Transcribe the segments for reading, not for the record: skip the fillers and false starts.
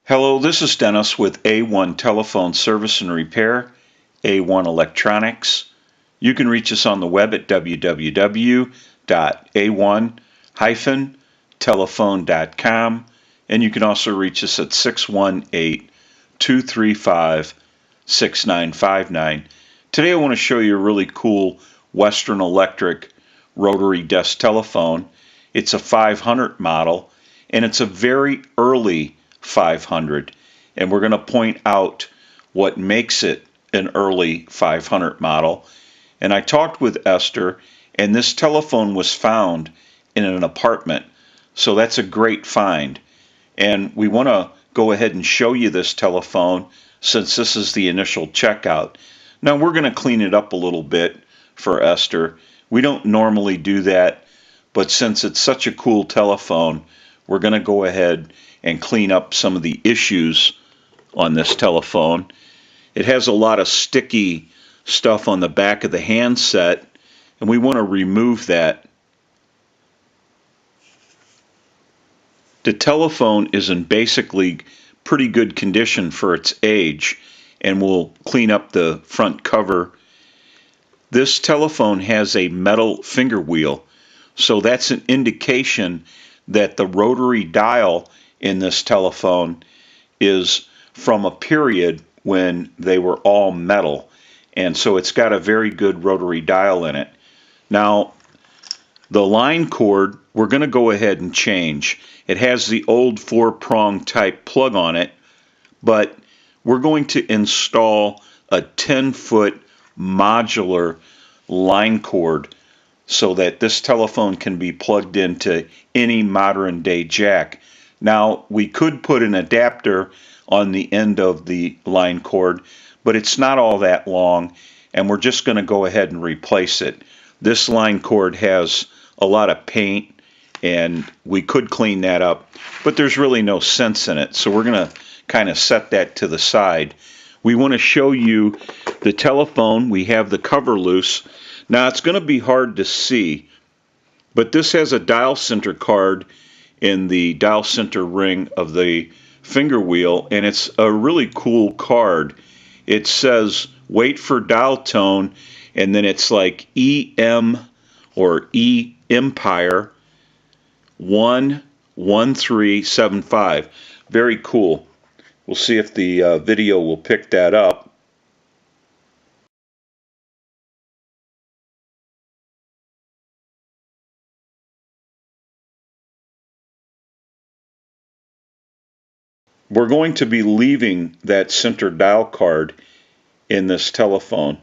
Hello, this is Dennis with A1 Telephone Service and Repair, A1 Electronics. You can reach us on the web at www.a1-telephone.com, and you can also reach us at 618-235-6959. Today I want to show you a really cool Western Electric rotary desk telephone. It's a 500 model, and it's a very early 500, and we're going to point out what makes it an early 500 model. And I talked with Esther, and this telephone was found in an apartment, so that's a great find. And we want to go ahead and show you this telephone since this is the initial checkout. Now we're going to clean it up a little bit for Esther. We don't normally do that, but since it's such a cool telephone, we're going to go ahead and clean up some of the issues on this telephone. It has a lot of sticky stuff on the back of the handset, and we want to remove that. The telephone is in basically pretty good condition for its age, and we'll clean up the front cover. This telephone has a metal finger wheel, so that's an indication that the rotary dial in this telephone is from a period when they were all metal, and so it's got a very good rotary dial in it. Now the line cord we're going to go ahead and change. It has the old 4-prong type plug on it, but we're going to install a 10-foot modular line cord so that this telephone can be plugged into any modern day jack. Now we could put an adapter on the end of the line cord, but it's not all that long, and we're just going to go ahead and replace it. This line cord has a lot of paint, and we could clean that up, but there's really no sense in it, so we're going to kind of set that to the side. We want to show you the telephone. We have the cover loose. Now it's going to be hard to see, but this has a dial center card in the dial center ring of the finger wheel, and it's a really cool card. It says wait for dial tone, and then it's like EM or E Empire 11375. Very cool. We'll see if the video will pick that up. We're going to be leaving that center dial card in this telephone.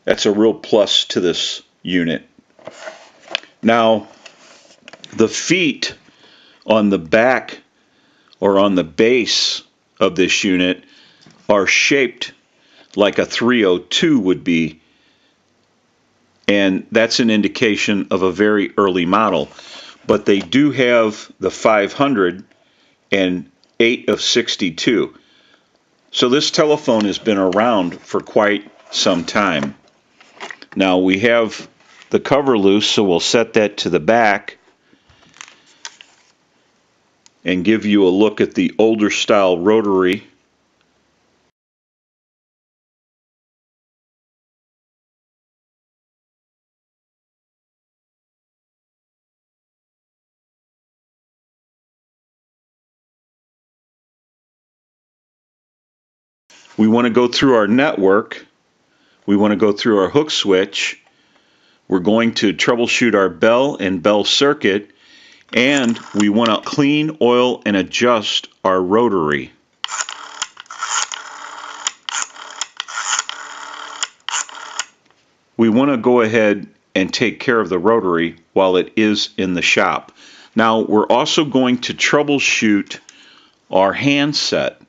That's a real plus to this unit. Now, the feet on the back or on the base of this unit are shaped like a 302 would be, and that's an indication of a very early model. But they do have the 500 and 8 of 62. So this telephone has been around for quite some time. Now we have the cover loose, so we'll set that to the back and give you a look at the older style rotary. We want to go through our network. We want to go through our hook switch. We're going to troubleshoot our bell and bell circuit, and we want to clean, oil, and adjust our rotary. We want to go ahead and take care of the rotary while it is in the shop. Now we're also going to troubleshoot our handset.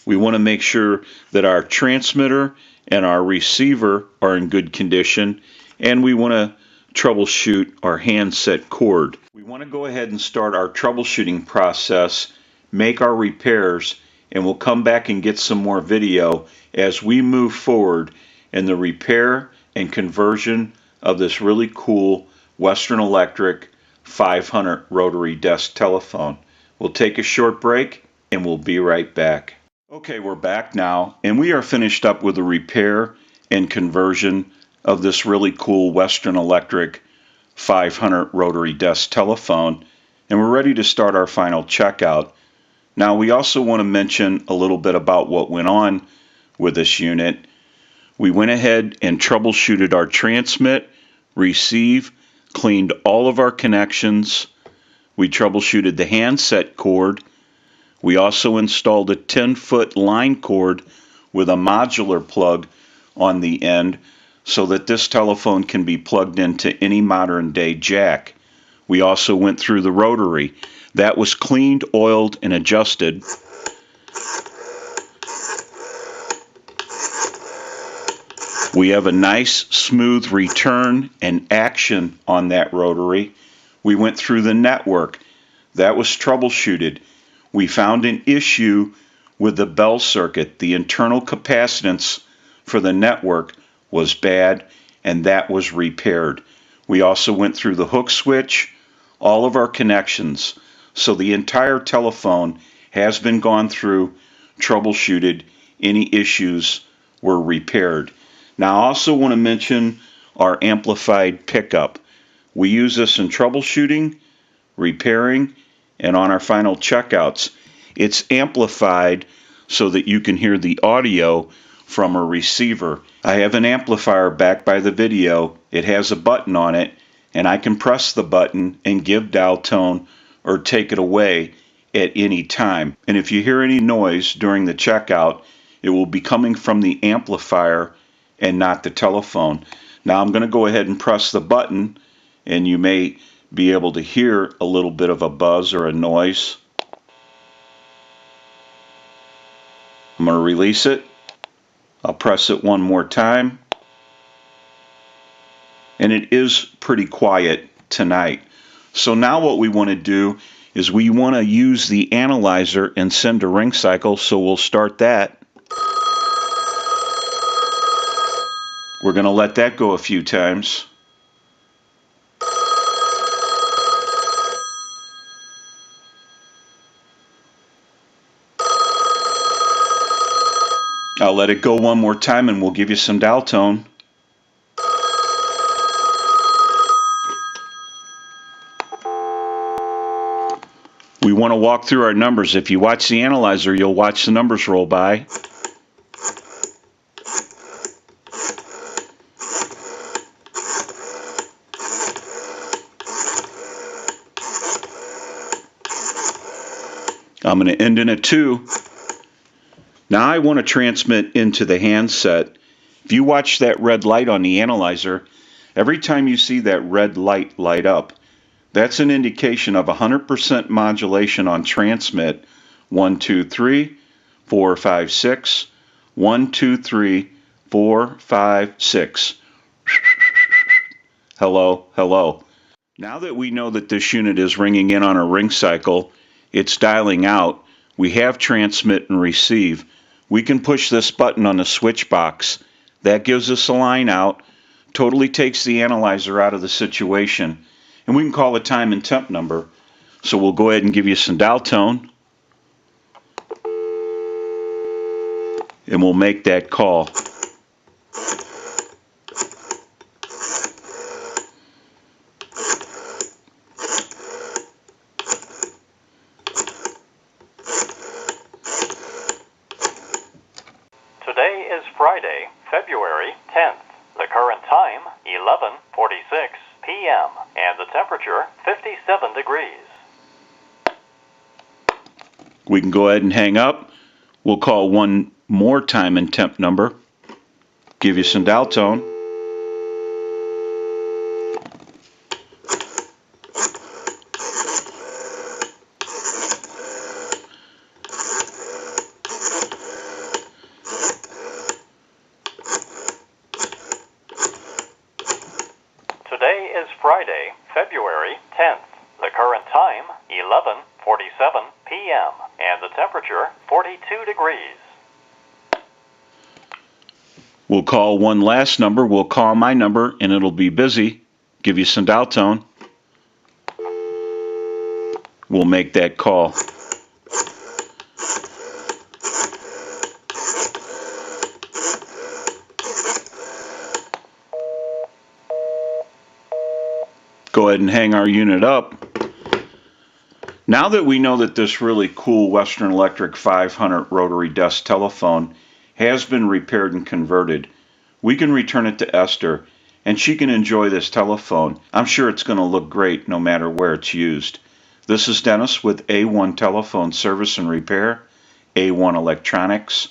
We want to make sure that our transmitter and our receiver are in good condition, and we want to troubleshoot our handset cord. We want to go ahead and start our troubleshooting process, make our repairs, and we'll come back and get some more video as we move forward in the repair and conversion of this really cool Western Electric 500 rotary desk telephone. We'll take a short break and we'll be right back. Okay, we're back now, and we are finished up with the repair and conversion of this really cool Western Electric 500 rotary desk telephone, and we're ready to start our final checkout. Now, we also want to mention a little bit about what went on with this unit. We went ahead and troubleshooted our transmit, receive, cleaned all of our connections. We troubleshooted the handset cord. We also installed a 10-foot line cord with a modular plug on the end so that this telephone can be plugged into any modern day jack. We also went through the rotary. That was cleaned, oiled, and adjusted. We have a nice smooth return and action on that rotary. We went through the network. That was troubleshooted. We found an issue with the bell circuit. The internal capacitance for the network was bad, and that was repaired. We also went through the hook switch, all of our connections. So the entire telephone has been gone through, troubleshooted. Any issues were repaired. Now, I also want to mention our amplified pickup. We use this in troubleshooting, repairing, and on our final checkouts. It's amplified so that you can hear the audio from a receiver. I have an amplifier back by the video. It has a button on it, and I can press the button and give dial tone or take it away at any time. And if you hear any noise during the checkout, it will be coming from the amplifier and not the telephone. Now I'm going to go ahead and press the button, and you may be able to hear a little bit of a buzz or a noise. I'm going to release it. I'll press it one more time. And it is pretty quiet tonight. So now what we want to do is we want to use the analyzer and send a ring cycle, so we'll start that. We're going to let that go a few times. I'll let it go one more time and we'll give you some dial tone. We want to walk through our numbers. If you watch the analyzer, you'll watch the numbers roll by. I'm going to end in a 2. Now I want to transmit into the handset. If you watch that red light on the analyzer, every time you see that red light light up, that's an indication of 100% modulation on transmit. 1, 2, 3, 4, 5, 6. 1, 2, 3, 4, 5, 6. Hello, hello. Now that we know that this unit is ringing in on a ring cycle, it's dialing out, we have transmit and receive. We can push this button on the switch box. That gives us a line out, totally takes the analyzer out of the situation. And we can call a time and temp number. So we'll go ahead and give you some dial tone. And we'll make that call. Today is Friday, February 10th. The current time, 11:46 p.m. and the temperature, 57 degrees. We can go ahead and hang up. We'll call one more time and temp number. Give you some dial tone. Today is Friday, February 10th. The current time, 11:47 p.m. and the temperature, 42 degrees. We'll call one last number. We'll call my number, and it'll be busy. Give you some dial tone. We'll make that call. go ahead and hang our unit up. Now that we know that this really cool Western Electric 500 rotary desk telephone has been repaired and converted, we can return it to Esther and she can enjoy this telephone. I'm sure it's going to look great no matter where it's used. This is Dennis with A1 Telephone Service and Repair, A1 Electronics.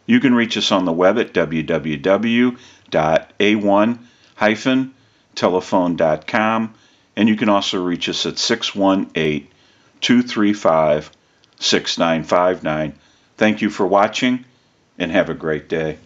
You can reach us on the web at www.a1-telephone.com, and you can also reach us at 618-235-6959. Thank you for watching and have a great day.